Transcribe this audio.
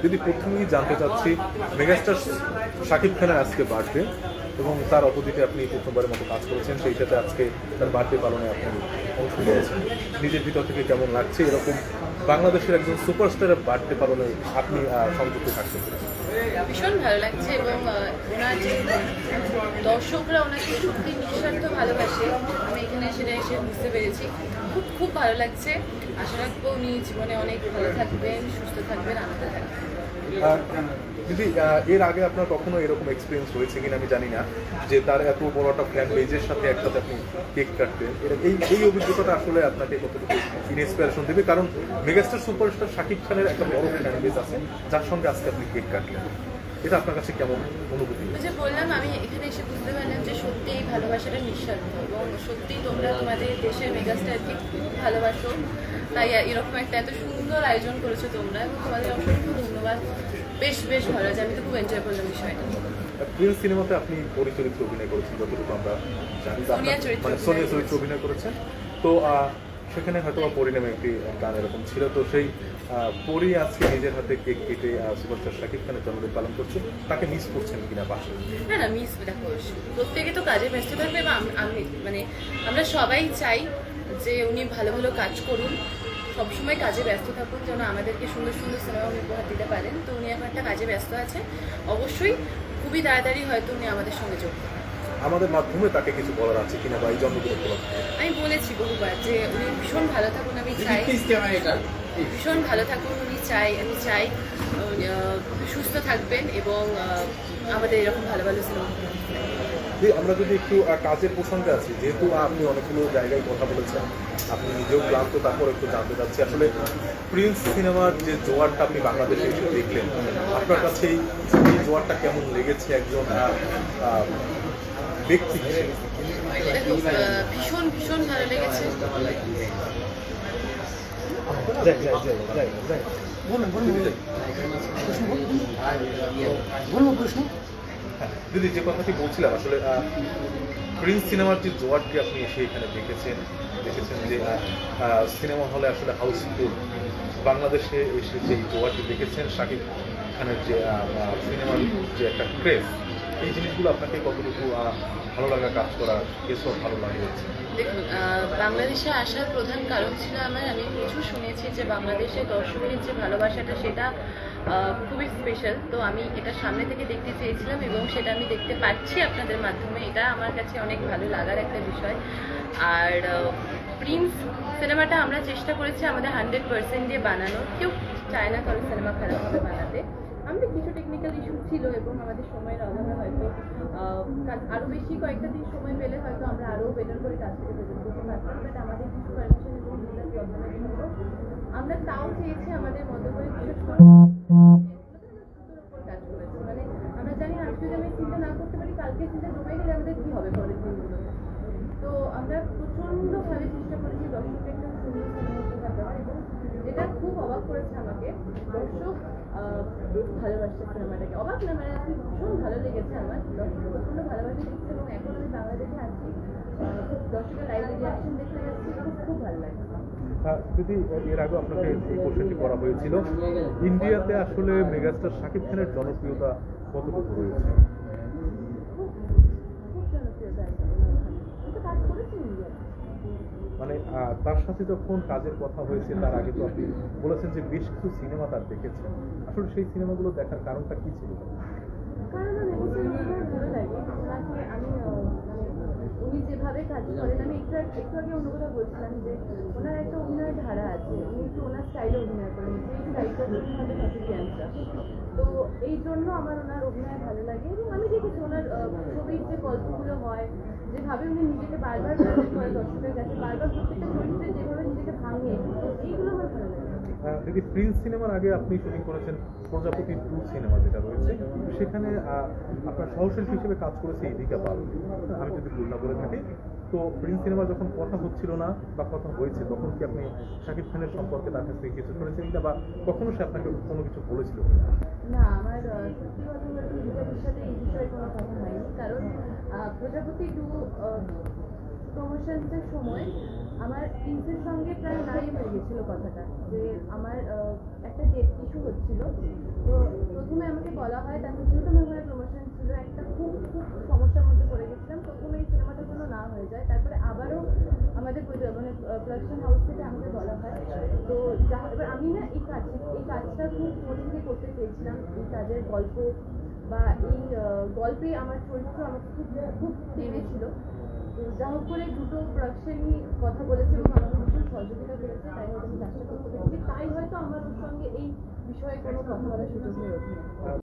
যদি প্রথমেই জানতে চাচ্ছি মেগাস্টার শাকিব খানের আজকে বার্থডে এবং তার অপোজিটে আপনি প্রথমবারের মতো কাজ করেছেন, সেই সাথে আজকে তার বার্থডে পালনে আপনি অংশ নিয়েছেন। নিজের ভিতর থেকে কেমন লাগছে এরকম বাংলাদেশের একজন সুপারস্টারের বার্থডে পালনে আপনি সংযুক্ত থাকতে পেরেছেন? ভীষণ ভালো লাগছে এবং ওনার যে দর্শকরা ওনাকে সত্যি নিঃস্বার্থ ভালোবাসে, আমি এখানে সেটা এসে বুঝতে পেরেছি। খুব খুব ভালো লাগছে। আশা রাখবো উনি জীবনে অনেক ভালো থাকবেন, সুস্থ থাকবেন, আনন্দ থাকবেন। দিদি, এর আগে আপনার কখনো এরকম এক্সপিরিয়েন্স হয়েছে কিনা আমি জানি না, যে তার এত বড় একটা ফ্যান বেজের সাথে একসাথে আপনি কেক কাটতেন। এই অভিজ্ঞতাটা আসলে আপনাকে কতটুকু ইন্সপিরেশন দেবে? কারণ মেগাস্টার সুপারস্টার শাকিব খানের একটা বড় ফ্যান বেজ আছে, যার সঙ্গে আজকে আপনি কেক কাটলেন, এটা আপনার কাছে কেমন অনুভূতি? যে বললাম, আমি এখানে এসে বুঝতে পারলাম যে সত্যি এই ভালোবাসাটা নিঃস্বার্থ এবং সত্যি তোমরা তোমাদের দেশের মেগাস্টারকে খুব ভালোবাসো, তাই এরকম একটা এত সুন্দর আয়োজন করেছো তোমরা এবং তোমাদের অসংখ্য ধন্যবাদ। বেশ বেশ ভালো আছে, আমি তো খুব এনজয় করলাম বিষয়টা। প্রিন্স সিনেমাতে আপনি চরিত্রে অভিনয় করেছেন, যতটুকু আমরা জানি, সোনিয়া চরিত্রে অভিনয় করেছেন। তো সেখানে হয়তো পরি নামে একটি গান এরকম ছিল, তো সেই পরি আজকে নিজের হাতে কেক কেটে সুপারস্টার শাকিব খানের জন্মদিন পালন করছে, তাকে মিস করছেন কিনা পাশে? না, মিস দেখো, প্রত্যেকে তো কাজে ব্যস্ত থাকবে এবং আমি আমরা সবাই চাই যে উনি ভালো ভালো কাজ করুন, সবসময় কাজে ব্যস্ত থাকুন, যেন আমাদেরকে সুন্দর সুন্দর সিনেমা উপহার দিতে পারেন। তো উনি এখন একটা কাজে ব্যস্ত আছে, অবশ্যই খুবই তাড়াতাড়ি হয়তো উনি আমাদের সঙ্গে যোগ করবেন। আমাদের মাধ্যমে তাকে কিছু বলার আছে কিনা বা এই জন্মদিন উপলক্ষে? আমি বলেছি বহুবার যে উনি ভীষণ ভালো থাকুন, আমি চাই ভীষণ ভালো থাকুন, আমি চাই সুস্থ থাকবেন এবং আমাদের এরকম ভালো ভালো সিনেমা। আমরা যদি একটু কাজের প্রসঙ্গে আছি, যেহেতু আপনি অনেকগুলো জায়গায় কথা বলেছেন, আপনি নিজেও ক্লান্ত, তারপর একটু জানতে চাচ্ছি আসলে প্রিন্স সিনেমার যে জোয়ারটা আপনি বাংলাদেশে এসে দেখলেন, আপনার কাছে এই জোয়ারটা কেমন লেগেছে একজন ব্যক্তি হিসেবে? ভীষণ ভীষণ ভালো লেগেছে। দিদি, যে কথাটি বলছিলাম আসলে প্রিন্স সিনেমার যে জোয়ারটি আপনি এসে এখানে দেখেছেন যে সিনেমা হলে আসলে হাউসফুল, বাংলাদেশে এসে যে জোয়ারটি দেখেছেন শাকিব খানের যে সিনেমার যে একটা ক্রেজ, এই জিনিসগুলো আপনাকে কতটুকু ভালো লাগা কাজ করা, কেসও ভালো লাগছে? দেখুন, বাংলাদেশে আসার প্রধান কারণ ছিল আমি প্রচুর শুনেছি যে বাংলাদেশের দর্শকের যে ভালোবাসাটা সেটা খুবই স্পেশাল। তো আমি এটা সামনে থেকে দেখতে চেয়েছিলাম এবং সেটা আমি দেখতে পাচ্ছি আপনাদের মাধ্যমে। এটা আমার কাছে অনেক ভালো লাগার একটা বিষয়। আর প্রিন্স সিনেমাটা আমরা চেষ্টা করেছি আমাদের 100% দিয়ে বানানোর। কেউ চায় না কারো সিনেমা খারাপভাবে বানাতে। আমাদের কিছু টেকনিক্যাল ইস্যু ছিল এবং আমাদের সময়ের অভাবে হয়তো আরও বেশি কয়েকটা দিন সময় পেলে হয়তো আমরা আরও বেটার করে কাজ থেকে প্রেজেন্ট করতে পারতাম। বাট আমাদের কিছু পারমিশন এবং ভিসার প্রবলেমের জন্য আমরা তাও চেয়েছি আমাদের মতো করে, বিশেষ করে কাজ করেছি। আমরা জানি আজকে যদি আমি চিন্তা না করতে পারি, কালকে চিন্তা জমে গেলে আমাদের কী হবে পরের দিনগুলোতে। তো আমরা প্রচণ্ডভাবে চেষ্টা করেছি দর্শকের একটা সুন্দর সিনেমা উপহার দেওয়ার, এবং যেটা খুব অবাক করেছে আমাকে, দর্শক ভালোবাসছে সিনেমাটাকে। অবাক না, ভীষণ ভালো লেগেছে আমার। দর্শক প্রচণ্ড ভালোবাসা দিচ্ছে এবং এখন আমি বাংলাদেশে আছি, দর্শকের লাইভ রিয়াকশন দেখতে যাচ্ছি, খুব ভালো লাগছে। যদি এর আগে আপনাকে এই কোশ্চেনটি করা হয়েছিল, ইন্ডিয়াতে আসলে মেগাস্টার শাকিব খানের জনপ্রিয়তা কতটুকু রয়েছে? খুব জনপ্রিয়তা আছে, কাজ করেছি ইন্ডিয়াতে। মানে তার সাথে যখন কাজের কথা হয়েছে, তার আগে তো আপনি বলেছেন যে বেশ কিছু সিনেমা তার দেখেছেন, আসলে সেই সিনেমাগুলো দেখার কারণটা কি ছিল? কারণ আমি ভালো লাগে আমি উনি যেভাবে কাজ করেন, আমি একটু আগে অন্য কথা বলছিলাম যে ওনার একটা অভিনয়ের ধারা আছে, উনি একটু ওনার স্টাইলে অভিনয় করেন, সেই স্টাইলটা ওনাদের কনফিডেন্সটা। তো এই জন্য আমার ওনার অভিনয় ভালো লাগে এবং আমি দেখেছি ওনার ছবির যে গল্পগুলো হয়, যেভাবে উনি নিজেকে বারবার প্রেজেন্ট করে দর্শকের কাছে, বারবার প্রত্যেকটা চরিত্রে যেভাবে নিজেকে ভাঙে, এইগুলো আমার ভালো লাগে। দিদি, প্রিন্স সিনেমার আগে আপনি শুটিং করেছেন প্রজাপতি 2 সিনেমা যেটা রয়েছে, সেখানে আপনার সহশিল্পী হিসেবে কাজ করেছে ইদিকা পাল, আমি যদি ভুল না করে থাকি। তো প্রিন্স সিনেমা যখন কথা হচ্ছিল না বা কথা হয়েছে, তখন কি আপনি শাকিব খানের সম্পর্কে তার কাছ থেকে কিছু শুনেছেন কিনা, বা কখনো সে আপনাকে কোনো কিছু বলেছিল কিনা? না, আমার সত্যি কথা বলতে ইদিকার সাথে এই বিষয়ে কোনো কথা হয়নি। কারণ প্রজাপতি 2 প্রমোশনসের সময় আমার প্রিন্সের সঙ্গে প্রায় হয়েছিল কথাটা, যে আমার একটা ডেট ইস্যু হচ্ছিল। তো প্রথমে আমাকে বলা হয়, তারপর যেহেতু আমার ঘরে প্রমোশন ছিল, একটা খুব খুব সমস্যার মধ্যে পড়ে গেছিলাম। প্রথমে এই সিনেমাটার জন্য না হয়ে যায়, তারপরে আবারও আমাদের মানে প্রোডাকশন হাউস থেকে আমাকে বলা হয়। তো এবার আমি না এই কাজটা খুব মন থেকে করতে চেয়েছিলাম। এই কাজের গল্প বা এই গল্পে আমার চরিত্র আমাকে খুব খুব টেনেছিল। তো যা হোক করে দুটো প্রোডাকশনই কথা বলেছে এবং আমাকে ভীষণ সহযোগিতা করেছে, তাই হয়তো আমি কাজটা করতে পেরেছি, তাই হয়তো আমার ওর সঙ্গে এই বিষয়ে কোনো কথা বলার সুযোগ হয়ে ওঠেনি।